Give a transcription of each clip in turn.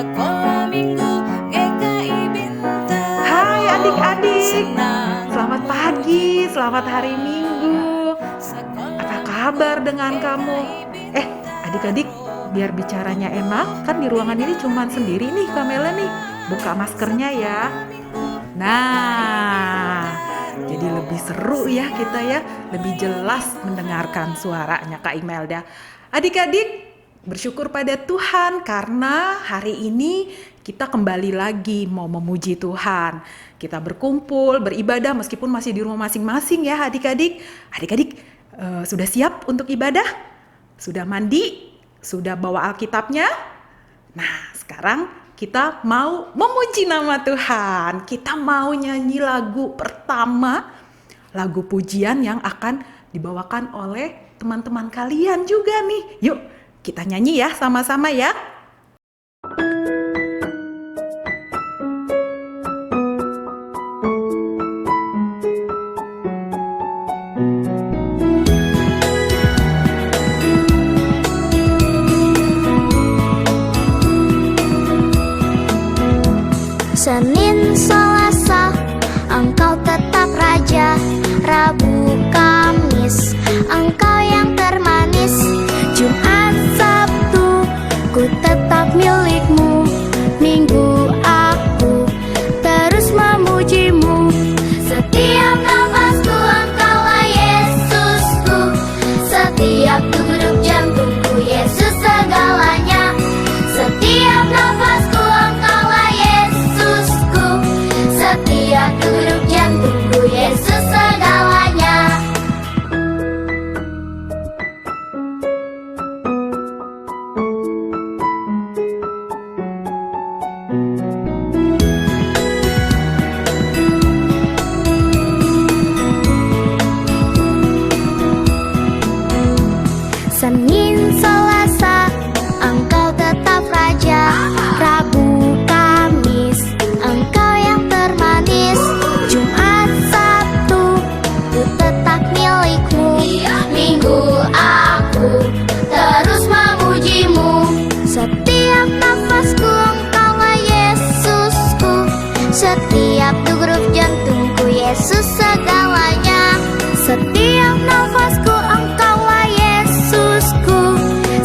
Sekolah Minggu GKI Bintang. Hai adik-adik, selamat pagi, selamat hari Minggu. Apa kabar dengan kamu? Adik-adik, biar bicaranya enak, kan di ruangan ini cuman sendiri nih Kamela nih. Buka maskernya ya. Nah, jadi lebih seru ya kita ya, lebih jelas mendengarkan suaranya Kak Imelda. Adik-adik, bersyukur pada Tuhan karena hari ini kita kembali lagi mau memuji Tuhan. Kita berkumpul, beribadah meskipun masih di rumah masing-masing ya adik-adik. Adik-adik sudah siap untuk ibadah? Sudah mandi? Sudah bawa Alkitabnya? Nah, sekarang kita mau memuji nama Tuhan. Kita mau nyanyi lagu pertama, lagu pujian yang akan dibawakan oleh teman-teman kalian juga nih. Yuk, kita nyanyi ya sama-sama ya. Senin, Selasa, Engkau tetap Raja. Rabu, Kamis, Engkau yang termanis. Jumat, Sabtu, ku tetap milik-Mu. Minggu, aku terus memuji-Mu. Setiap nafasku, Engkaulah Yesusku. Setiap degup jantungku, Yesus segalanya. Setiap nafasku, Engkaulah Yesusku. Setiap degup jantungku, Yesus segalanya. Senin, Selasa, Engkau tetap Raja. Rabu, Kamis, Engkau yang termanis. Jumat, Sabtu, ku tetap milik-Mu. Minggu, aku terus memuji-Mu. Setiap nafasku, Engkaulah Yesusku. Setiap degup jantungku, Yesus segalanya. Setiap nafasku, Engkaulah Yesusku.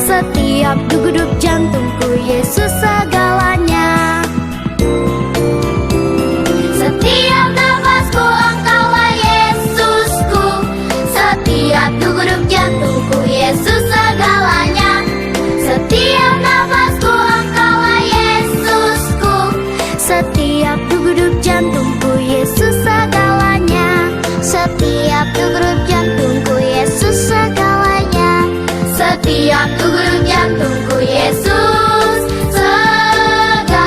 Setiap degup jantungku, Yesus segalanya. Setiap nafasku, Engkaulah Yesusku. Setiap degup jantungku, Yesus segalanya. Setiap nafasku, Engkaulah Yesusku. Setiap degup jantungku, Yesus segalanya. Setiap degup jantungku, Yesus segalanya. Setiap degup jantungku, Yesus segalanya.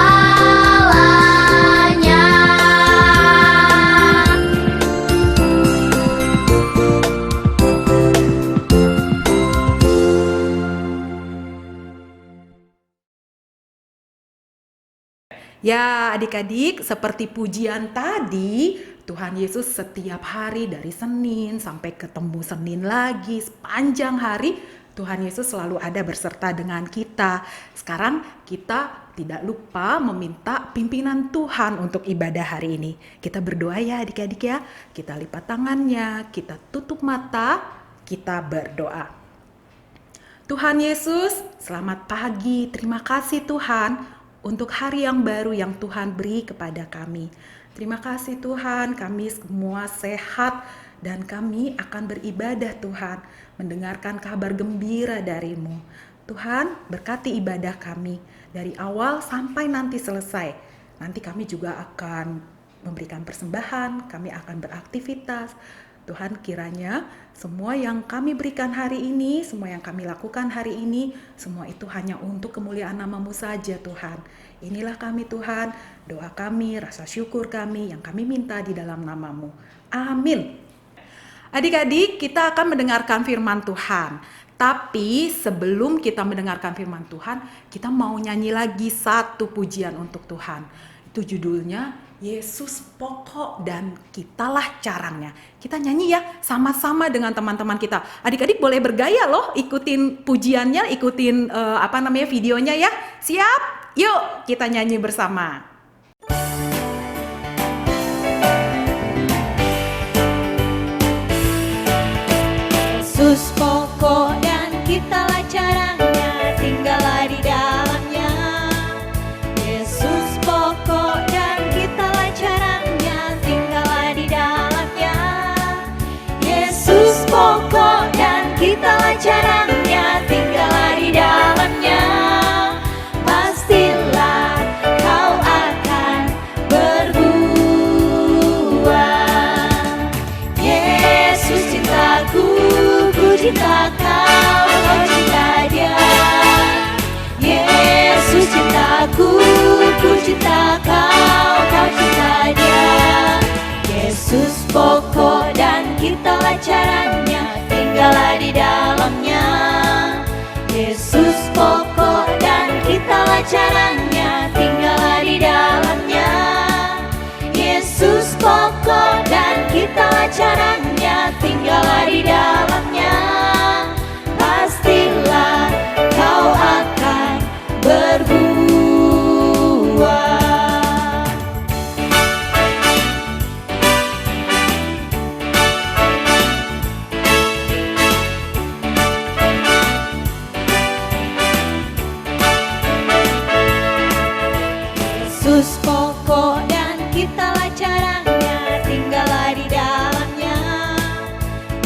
Ya adik-adik, seperti pujian tadi, Tuhan Yesus setiap hari dari Senin sampai ketemu Senin lagi, sepanjang hari Tuhan Yesus selalu ada berserta dengan kita. Sekarang kita tidak lupa meminta pimpinan Tuhan untuk ibadah hari ini. Kita berdoa ya adik-adik ya, kita lipat tangannya, kita tutup mata, kita berdoa. Tuhan Yesus, selamat pagi. Terima kasih Tuhan untuk hari yang baru yang Tuhan beri kepada kami. Terima kasih Tuhan, kami semua sehat dan kami akan beribadah Tuhan, mendengarkan kabar gembira dari-Mu. Tuhan, berkati ibadah kami dari awal sampai nanti selesai. Nanti kami juga akan memberikan persembahan, kami akan beraktivitas. Tuhan, kiranya semua yang kami berikan hari ini, semua yang kami lakukan hari ini, semua itu hanya untuk kemuliaan nama-Mu saja Tuhan. Inilah kami Tuhan, doa kami, rasa syukur kami yang kami minta di dalam nama-Mu. Amin. Adik-adik, kita akan mendengarkan firman Tuhan. Tapi sebelum kita mendengarkan firman Tuhan, kita mau nyanyi lagi satu pujian untuk Tuhan. Itu judulnya Yesus pokok dan kitalah carangnya. Kita nyanyi ya sama-sama dengan teman-teman kita. Adik-adik boleh bergaya loh, ikutin pujiannya, ikutin videonya ya. Siap? Yuk kita nyanyi bersama. Yesus pokok dan kitalah caranya, tinggallah di dalamnya. Yesus pokok dan kitalah caranya, tinggallah di dalamnya. Yesus pokok dan kitalah caranya, tinggallah di dalamnya. Pastilah kau akan berbuah. Yesus cintaku, ku cinta kau, kau cinta dia. Yesus cintaku, ku cinta kau, kau cinta dia. Yesus pokok dan kitalah caranya, tinggallah di dalamnya. Yesus pokok dan kitalah caranya, tinggallah di dalamnya. Yesus pokok dan kitalah caranya, tinggallah di dalamnya. Pastilah kau akan berbuah. Yesus pokok dan kitalah caranya, tinggallah di dalamnya.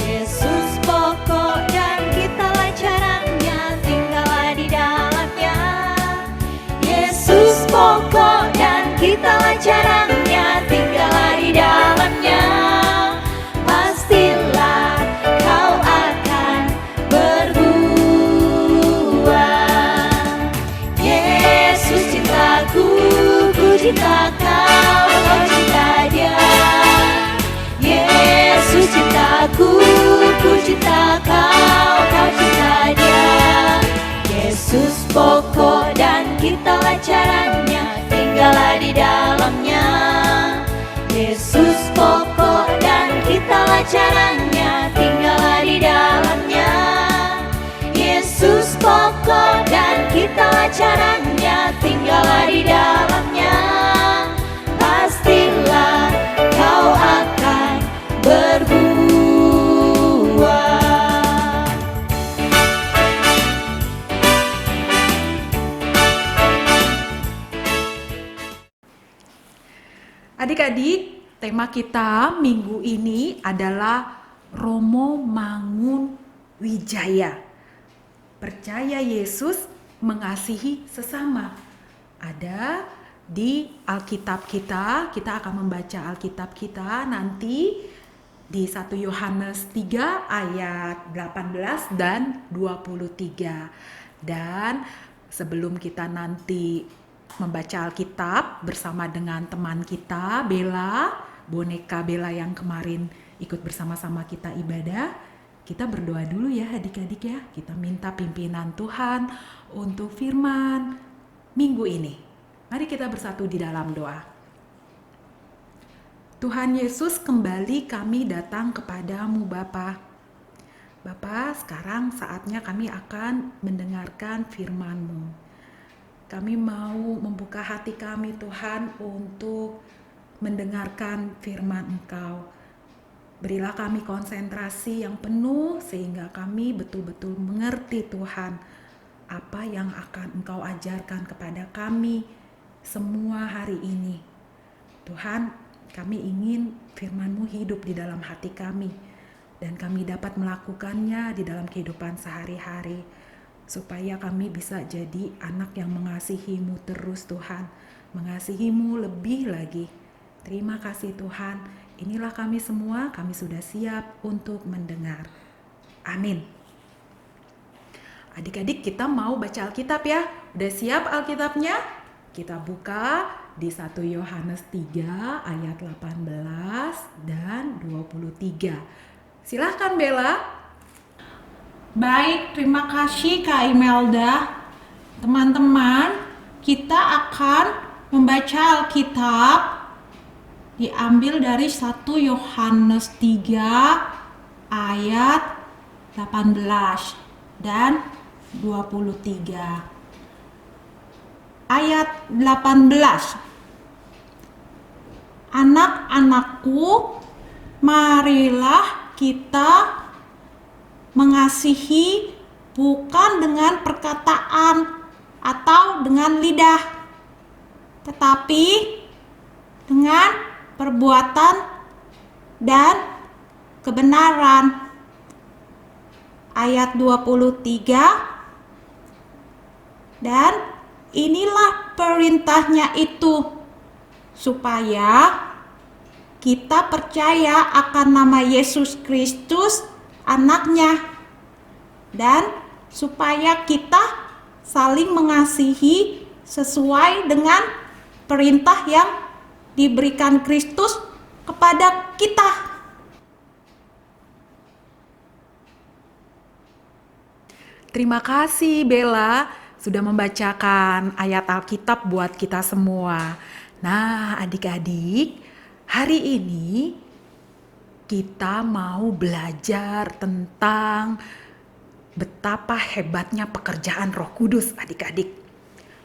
Yesus pokok dan kitalah caranya, tinggallah di dalamnya. Yesus pokok dan kitalah caranya, tinggallah di dalamnya. Pastilah kau akan berbuah. Yesus cintaku, ku cinta kau, kau cinta dia. Yesus cintaku, ku cinta kau, kau cinta dia. Yesus pokok dan kitalah caranya, tinggallah di dalamnya. Yesus pokok dan kitalah caranya, tinggallah di dalamnya. Yesus pokok dan kitalah caranya, tinggallah di dalamnya. Pastilah kau akan berbuah. Adik-adik, tema kita minggu ini adalah Romo Mangun Wijaya. Percaya Yesus, mengasihi sesama. Ada di Alkitab kita akan membaca Alkitab kita nanti di 1 Yohanes 3 ayat 18 dan 23. Dan sebelum kita nanti membaca Alkitab bersama dengan teman kita Bella, boneka Bella yang kemarin ikut bersama-sama kita ibadah, kita berdoa dulu ya adik-adik ya. Kita minta pimpinan Tuhan untuk firman minggu ini. Mari kita bersatu di dalam doa. Tuhan Yesus, kembali kami datang kepadamu Bapa. Bapa, sekarang saatnya kami akan mendengarkan firman-Mu. Kami mau membuka hati kami Tuhan untuk mendengarkan firman Engkau. Berilah kami konsentrasi yang penuh sehingga kami betul-betul mengerti Tuhan apa yang akan Engkau ajarkan kepada kami semua hari ini. Tuhan, kami ingin firman-Mu hidup di dalam hati kami dan kami dapat melakukannya di dalam kehidupan sehari-hari, supaya kami bisa jadi anak yang mengasihi-Mu terus Tuhan, mengasihi-Mu lebih lagi. Terima kasih Tuhan, inilah kami semua, kami sudah siap untuk mendengar. Amin. Adik-adik, kita mau baca Alkitab ya. Udah siap Alkitabnya? Kita buka di 1 Yohanes 3 ayat 18 dan 23. Silahkan Bella. Baik, terima kasih Kak Imelda. Teman-teman, kita akan membaca Alkitab diambil dari 1 Yohanes 3 ayat 18 dan 23. ayat 18. Anak-anakku, marilah kita mengasihi bukan dengan perkataan atau dengan lidah, tetapi dengan perbuatan dan kebenaran. Ayat 23, dan inilah perintahnya itu, supaya kita percaya akan nama Yesus Kristus anaknya, dan supaya kita saling mengasihi sesuai dengan perintah yang diberikan Kristus kepada kita. Terima kasih Bella sudah membacakan ayat Alkitab buat kita semua. Nah, adik-adik, hari ini kita mau belajar tentang betapa hebatnya pekerjaan Roh Kudus, adik-adik.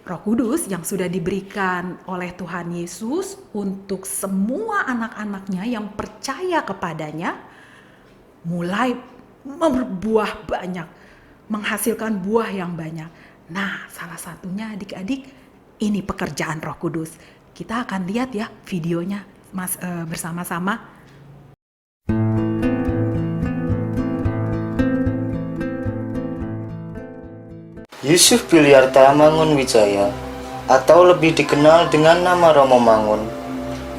Roh Kudus yang sudah diberikan oleh Tuhan Yesus untuk semua anak-anaknya yang percaya kepadanya, mulai berbuah banyak, menghasilkan buah yang banyak. Nah, salah satunya adik-adik, ini pekerjaan Roh Kudus. Kita akan lihat ya videonya bersama-sama. Yusuf Biliarta Mangunwijaya, atau lebih dikenal dengan nama Romo Mangun,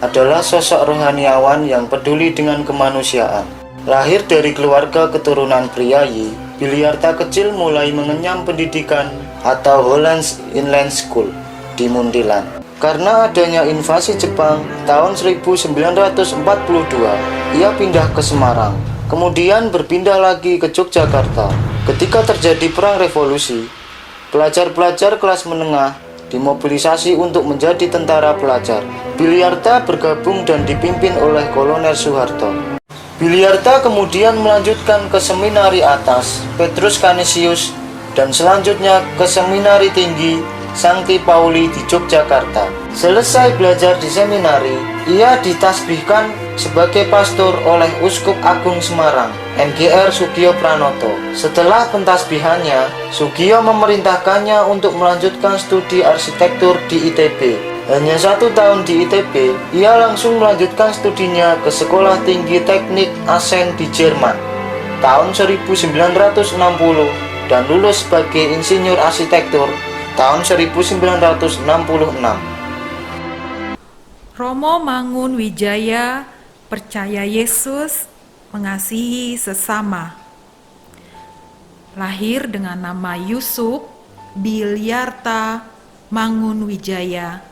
adalah sosok rohaniawan yang peduli dengan kemanusiaan. Lahir dari keluarga keturunan priayi, Biliarta kecil mulai mengenyam pendidikan atau Hollands Inland School di Muntilan. Karena adanya invasi Jepang tahun 1942, ia pindah ke Semarang, kemudian berpindah lagi ke Yogyakarta. Ketika terjadi perang revolusi, pelajar-pelajar kelas menengah dimobilisasi untuk menjadi tentara pelajar. Biliarta bergabung dan dipimpin oleh Kolonel Soeharto. Biliarta kemudian melanjutkan ke seminari atas Petrus Canisius dan selanjutnya ke seminari tinggi Sancti Pauli di Yogyakarta. Selesai belajar di seminari, ia ditasbihkan sebagai pastor oleh Uskup Agung Semarang, MGR Sugio Pranoto. Setelah pentasbihannya, Sugio memerintahkannya untuk melanjutkan studi arsitektur di ITB. Hanya 1 tahun di ITB, ia langsung melanjutkan studinya ke Sekolah Tinggi Teknik Aachen di Jerman tahun 1960 dan lulus sebagai insinyur arsitektur tahun 1966. Romo Mangunwijaya percaya Yesus, mengasihi sesama. Lahir dengan nama Yusuf Biliarta Mangunwijaya.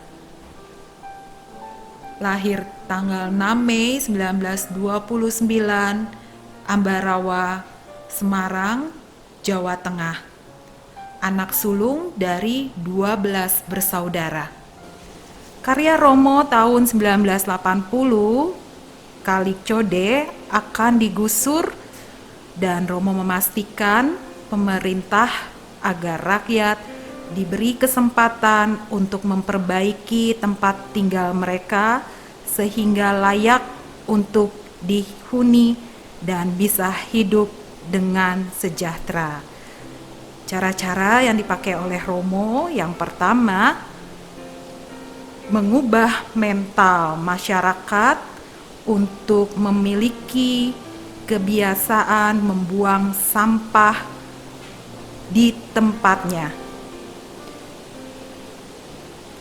Lahir tanggal 6 Mei 1929, Ambarawa, Semarang, Jawa Tengah. Anak sulung dari 12 bersaudara. Karya Romo tahun 1980, Kali Code akan digusur dan Romo memastikan pemerintah agar rakyat diberi kesempatan untuk memperbaiki tempat tinggal mereka sehingga layak untuk dihuni dan bisa hidup dengan sejahtera. Cara-cara yang dipakai oleh Romo yang pertama, mengubah mental masyarakat untuk memiliki kebiasaan membuang sampah di tempatnya.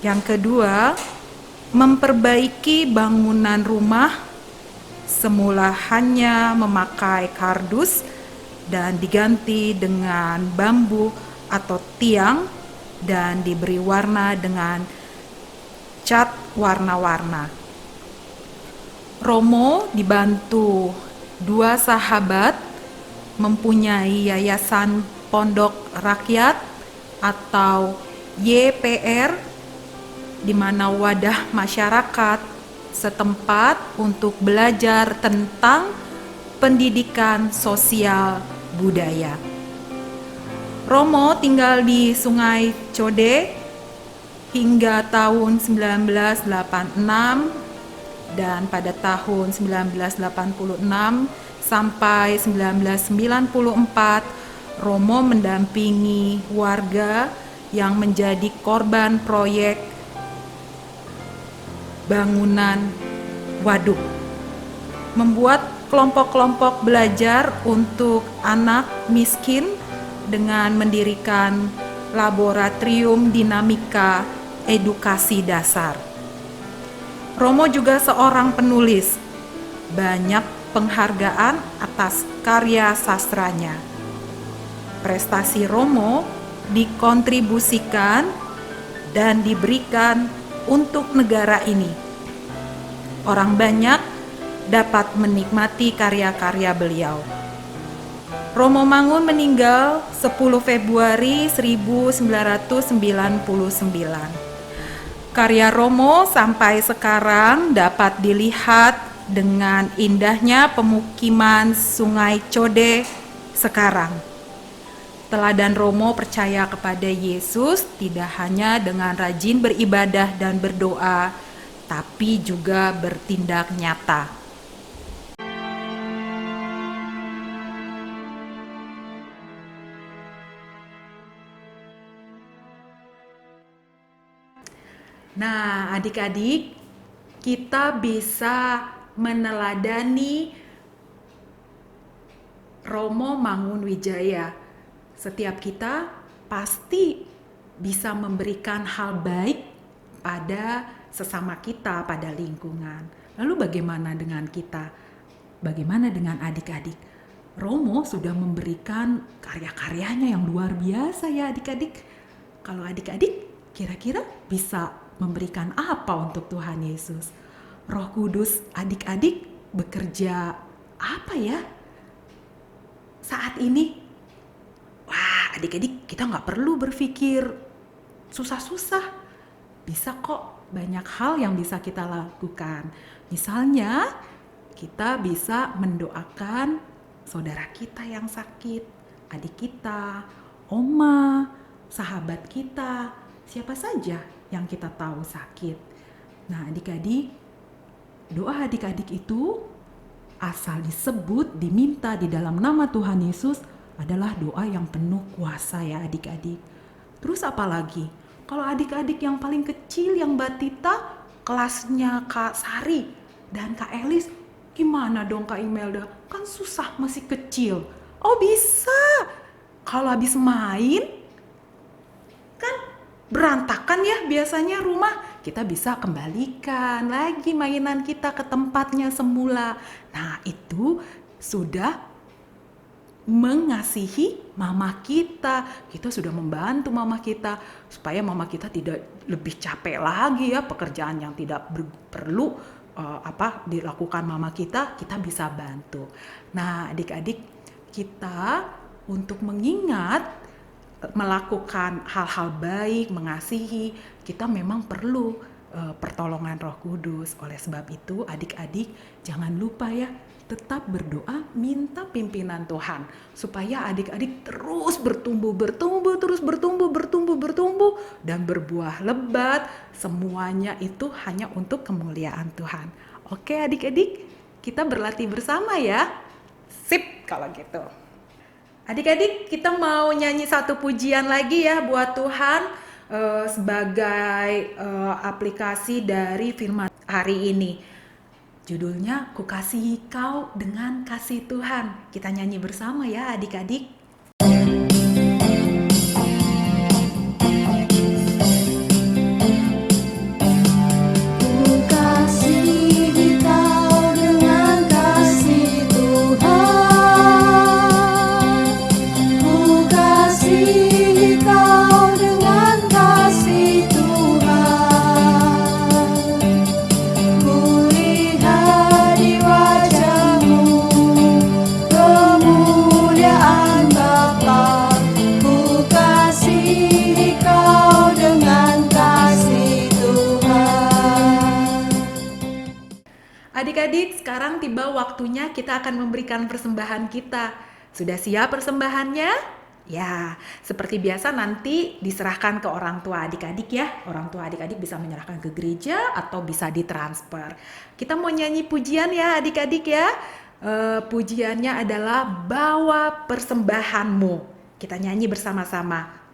Yang kedua, memperbaiki bangunan rumah, semula hanya memakai kardus dan diganti dengan bambu atau tiang dan diberi warna dengan cat warna-warna. Romo dibantu 2 sahabat mempunyai yayasan pondok rakyat atau YPR, di mana wadah masyarakat setempat untuk belajar tentang pendidikan sosial budaya. Romo tinggal di Sungai Code hingga tahun 1986 dan pada tahun 1986 sampai 1994 Romo mendampingi warga yang menjadi korban proyek bangunan waduk, membuat kelompok-kelompok belajar untuk anak miskin dengan mendirikan laboratorium dinamika edukasi dasar. Romo juga seorang penulis, banyak penghargaan atas karya sastranya. Prestasi Romo dikontribusikan dan diberikan untuk negara ini. Orang banyak dapat menikmati karya-karya beliau. Romo Mangun meninggal 10 Februari 1999. Karya Romo sampai sekarang dapat dilihat dengan indahnya pemukiman Sungai Code sekarang. Teladan Romo percaya kepada Yesus tidak hanya dengan rajin beribadah dan berdoa, tapi juga bertindak nyata. Nah, adik-adik, kita bisa meneladani Romo Mangunwijaya. Setiap kita pasti bisa memberikan hal baik pada sesama kita, pada lingkungan. Lalu bagaimana dengan kita? Bagaimana dengan adik-adik? Romo sudah memberikan karya-karyanya yang luar biasa ya adik-adik. Kalau adik-adik kira-kira bisa memberikan apa untuk Tuhan Yesus? Roh Kudus adik-adik bekerja apa ya saat ini? Wah, adik-adik kita nggak perlu berpikir susah-susah. Bisa kok banyak hal yang bisa kita lakukan. Misalnya kita bisa mendoakan saudara kita yang sakit, adik kita, oma, sahabat kita, siapa saja yang kita tahu sakit. Nah adik-adik, doa adik-adik itu asal disebut, diminta di dalam nama Tuhan Yesus adalah doa yang penuh kuasa ya adik-adik. Terus apa lagi? Kalau adik-adik yang paling kecil, yang Mbak Tita, kelasnya Kak Sari dan Kak Elis, gimana dong Kak Imelda? Kan susah, masih kecil. Oh bisa. Kalau habis main, kan berantakan ya biasanya rumah. Kita bisa kembalikan lagi mainan kita ke tempatnya semula. Nah itu sudah mengasihi mama kita sudah membantu mama kita supaya mama kita tidak lebih capek lagi ya pekerjaan yang tidak perlu dilakukan mama kita bisa bantu. Nah adik-adik kita untuk mengingat melakukan hal-hal baik, mengasihi, kita memang perlu pertolongan Roh Kudus. Oleh sebab itu adik-adik jangan lupa ya tetap berdoa, minta pimpinan Tuhan supaya adik-adik terus bertumbuh dan berbuah lebat. Semuanya itu hanya untuk kemuliaan Tuhan. Oke adik-adik, kita berlatih bersama ya. Sip kalau gitu. Adik-adik, kita mau nyanyi satu pujian lagi ya buat Tuhan sebagai aplikasi dari firman hari ini. Judulnya Kukasihi Kau dengan Kasih Tuhan. Kita nyanyi bersama ya adik-adik. Kukasihi Kau dengan kasih Tuhan. Kukasihi Kau dengan kasih Tuhan. Kulihat di wajah-Mu kemuliaan Bapa. Kukasihi Kau dengan kasih Tuhan. Adik-adik, sekarang tiba waktunya kita akan memberikan persembahan kita. Sudah siap persembahannya? Ya, seperti biasa nanti diserahkan ke orang tua adik-adik ya. Orang tua adik-adik bisa menyerahkan ke gereja atau bisa ditransfer. Kita mau nyanyi pujian ya adik-adik ya. Pujiannya adalah Bawa Persembahanmu. Kita nyanyi bersama-sama.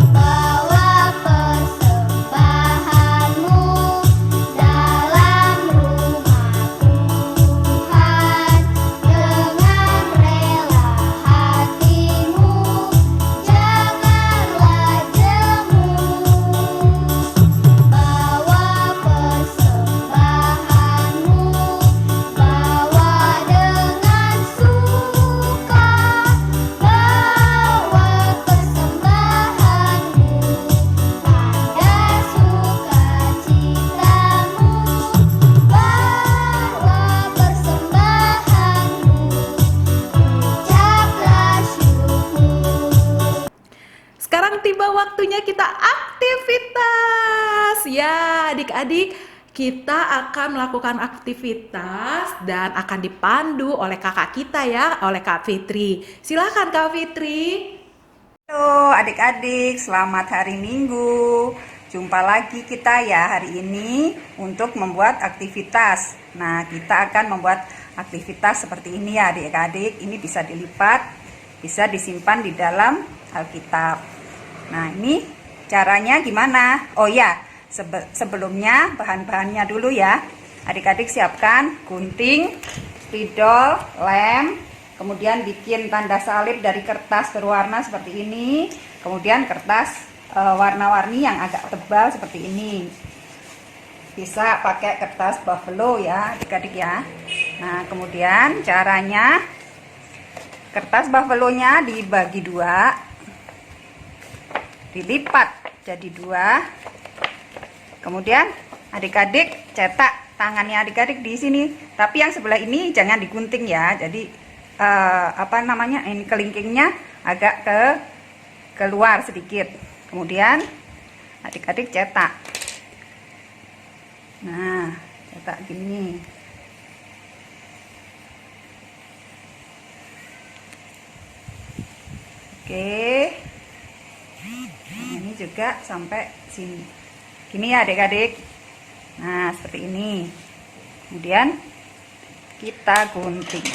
Bawa persembahanmu dalam rumah Tuhan dengan rela hatimu, janganlah jemu. Bawa persembahanmu, bawa dengan suka, bawa persembahanmu, tanda sukacitamu, bawa persembahanmu, ucaplah syukur. Sekarang tiba waktunya kita aktivitas. Ya, adik-adik, kita akan melakukan aktivitas dan akan dipandu oleh kakak kita ya, oleh Kak Fitri. Silakan Kak Fitri. Halo adik-adik, selamat hari Minggu. Jumpa lagi kita ya hari ini untuk membuat aktivitas. Nah, kita akan membuat aktivitas seperti ini ya adik-adik. Ini bisa dilipat, bisa disimpan di dalam Alkitab. Nah, ini caranya gimana? Oh ya, sebelumnya bahan-bahannya dulu ya. Adik-adik siapkan gunting, spidol, lem, kemudian bikin tanda salib dari kertas berwarna seperti ini, kemudian kertas warna-warni yang agak tebal seperti ini. Bisa pakai kertas buffalo ya adik-adik ya. Nah, kemudian caranya kertas buffalo-nya dibagi dua, dilipat jadi dua, kemudian adik-adik cetak tangannya adik-adik di sini, tapi yang sebelah ini jangan digunting ya, jadi ini kelingkingnya agak keluar sedikit, kemudian adik-adik cetak. Nah, cetak gini. Oke. Nah, ini juga sampai sini. Gini ya adik-adik. Nah, seperti ini. Kemudian kita gunting.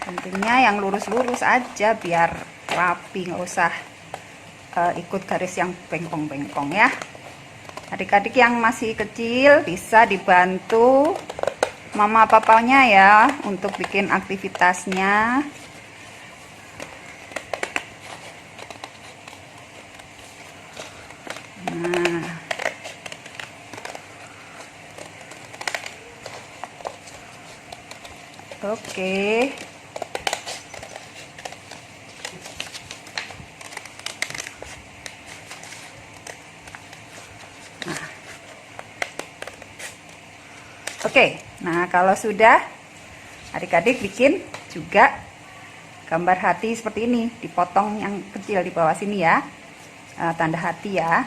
Guntingnya yang lurus-lurus aja biar rapi, nggak usah ikut garis yang bengkong-bengkong ya. Adik-adik yang masih kecil bisa dibantu mama papanya ya untuk bikin aktivitasnya. Nah, oke. Oke, nah kalau sudah, adik-adik bikin juga gambar hati seperti ini, dipotong yang kecil di bawah sini ya, tanda hati ya.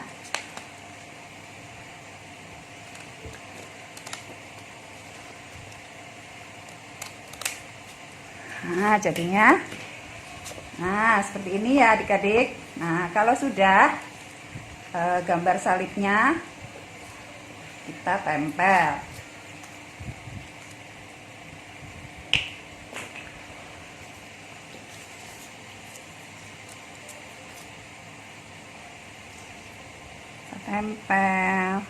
Nah, jadinya, nah seperti ini ya adik-adik. Nah, kalau sudah gambar salibnya kita tempel. Tempel.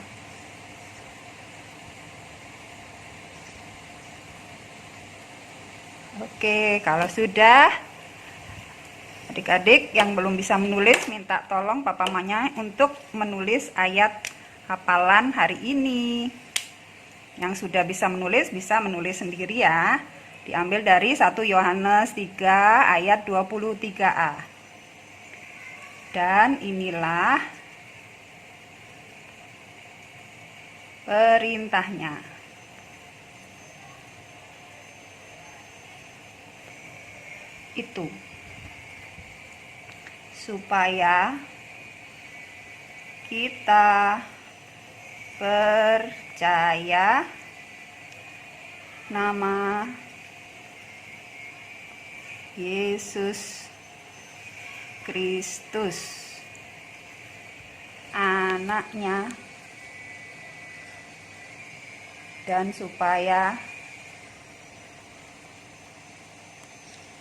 Oke, kalau sudah, adik-adik yang belum bisa menulis minta tolong papa mamanya untuk menulis ayat hafalan hari ini. Yang sudah bisa menulis bisa menulis sendiri ya. Diambil dari 1 Yohanes 3 ayat 23a. Dan inilah perintahnya. itu, supaya kita percaya nama Yesus Kristus, anaknya, dan supaya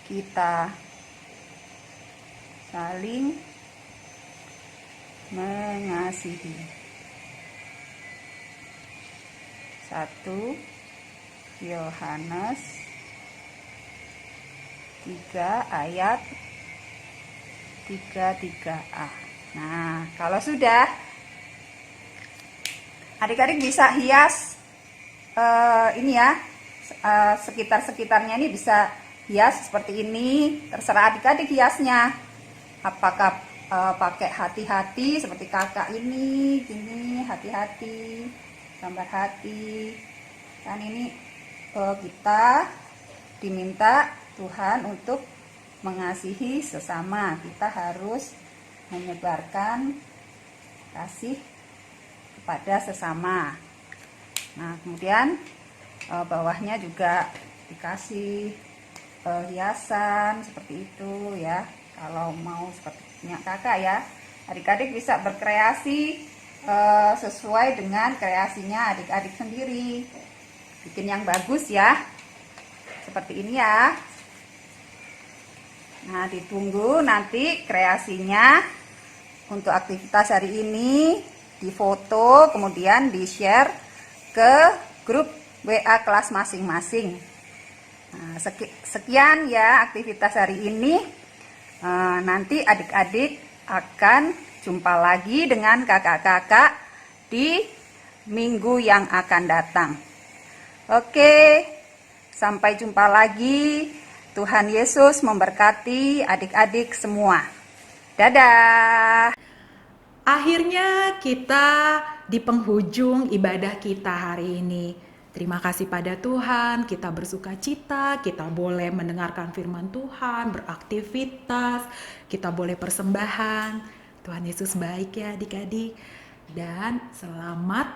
kita saling mengasihi. 1 Yohanes 3 ayat 33a. Nah, kalau sudah, adik-adik bisa hias ini ya, sekitar-sekitarnya ini bisa hias seperti ini. Terserah adik-adik hiasnya. Apakah pakai hati-hati seperti kakak ini, gini, hati-hati, gambar hati. Kan ini kita diminta Tuhan untuk mengasihi sesama. Kita harus menyebarkan kasih kepada sesama. Nah, kemudian bawahnya juga dikasih hiasan seperti itu ya. Kalau mau seperti punya kakak ya, adik-adik bisa berkreasi sesuai dengan kreasinya adik-adik sendiri. Bikin yang bagus ya, seperti ini ya. Nah, ditunggu nanti kreasinya untuk aktivitas hari ini, difoto kemudian di-share ke grup WA kelas masing-masing. Nah, sekian ya aktivitas hari ini. Nanti adik-adik akan jumpa lagi dengan kakak-kakak di minggu yang akan datang. Oke, sampai jumpa lagi. Tuhan Yesus memberkati adik-adik semua. Dadah. Akhirnya kita di penghujung ibadah kita hari ini. Terima kasih pada Tuhan, kita bersuka cita, kita boleh mendengarkan firman Tuhan, beraktivitas, kita boleh persembahan. Tuhan Yesus baik ya adik-adik. Dan selamat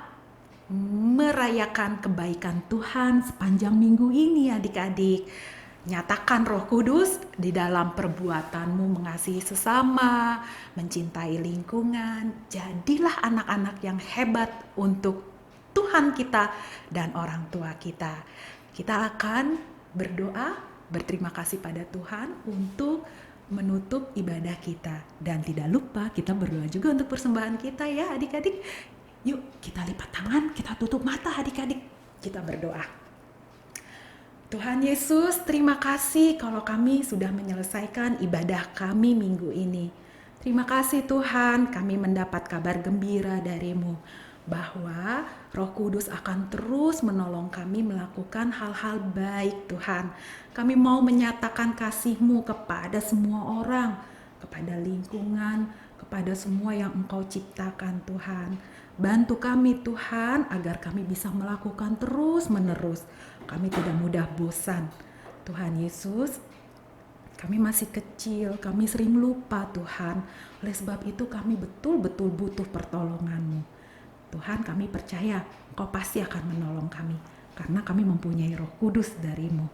merayakan kebaikan Tuhan sepanjang minggu ini adik-adik. Nyatakan Roh Kudus di dalam perbuatanmu, mengasihi sesama, mencintai lingkungan. Jadilah anak-anak yang hebat untuk Tuhan kita dan orang tua kita. Kita akan berdoa, berterima kasih pada Tuhan untuk menutup ibadah kita. Dan tidak lupa kita berdoa juga untuk persembahan kita ya adik-adik. Yuk kita lipat tangan, kita tutup mata adik-adik. Kita berdoa. Tuhan Yesus, terima kasih kalau kami sudah menyelesaikan ibadah kami minggu ini. Terima kasih Tuhan, kami mendapat kabar gembira dari-Mu bahwa Roh Kudus akan terus menolong kami melakukan hal-hal baik Tuhan. Kami mau menyatakan kasih-Mu kepada semua orang, kepada lingkungan, kepada semua yang Engkau ciptakan Tuhan. Bantu kami Tuhan agar kami bisa melakukan terus-menerus. Kami tidak mudah bosan. Tuhan Yesus, kami masih kecil, kami sering lupa Tuhan. Oleh sebab itu kami betul-betul butuh pertolongan-Mu. Tuhan, kami percaya Engkau pasti akan menolong kami. Karena kami mempunyai Roh Kudus dari-Mu.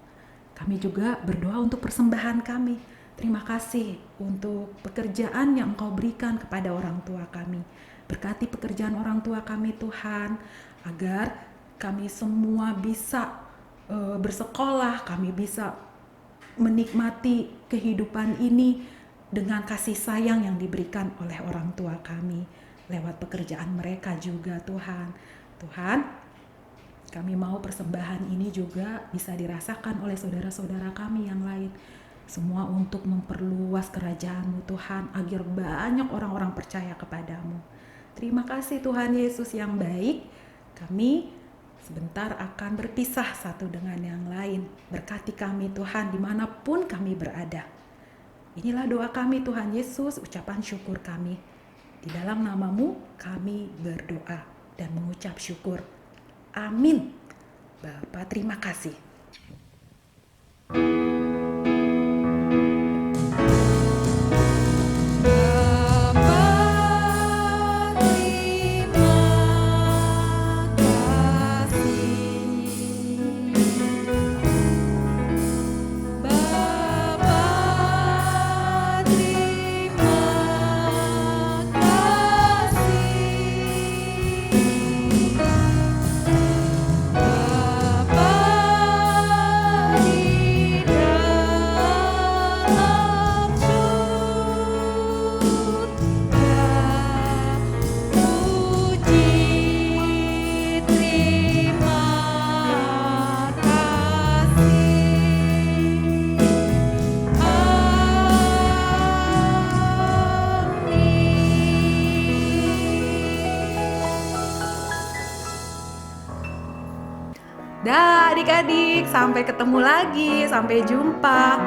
Kami juga berdoa untuk persembahan kami. Terima kasih untuk pekerjaan yang Engkau berikan kepada orang tua kami. Berkati pekerjaan orang tua kami Tuhan, agar kami semua bisa bersekolah, kami bisa menikmati kehidupan ini dengan kasih sayang yang diberikan oleh orang tua kami lewat pekerjaan mereka juga Tuhan. Tuhan, kami mau persembahan ini juga bisa dirasakan oleh saudara-saudara kami yang lain. Semua untuk memperluas kerajaan-Mu Tuhan, agar banyak orang-orang percaya kepadamu. Terima kasih Tuhan Yesus yang baik. Kami sebentar akan berpisah satu dengan yang lain. Berkati kami Tuhan dimanapun kami berada. Inilah doa kami Tuhan Yesus, ucapan syukur kami. Di dalam nama-Mu kami berdoa dan mengucap syukur. Amin. Bapa, terima kasih. Dah adik-adik, sampai ketemu lagi, sampai jumpa.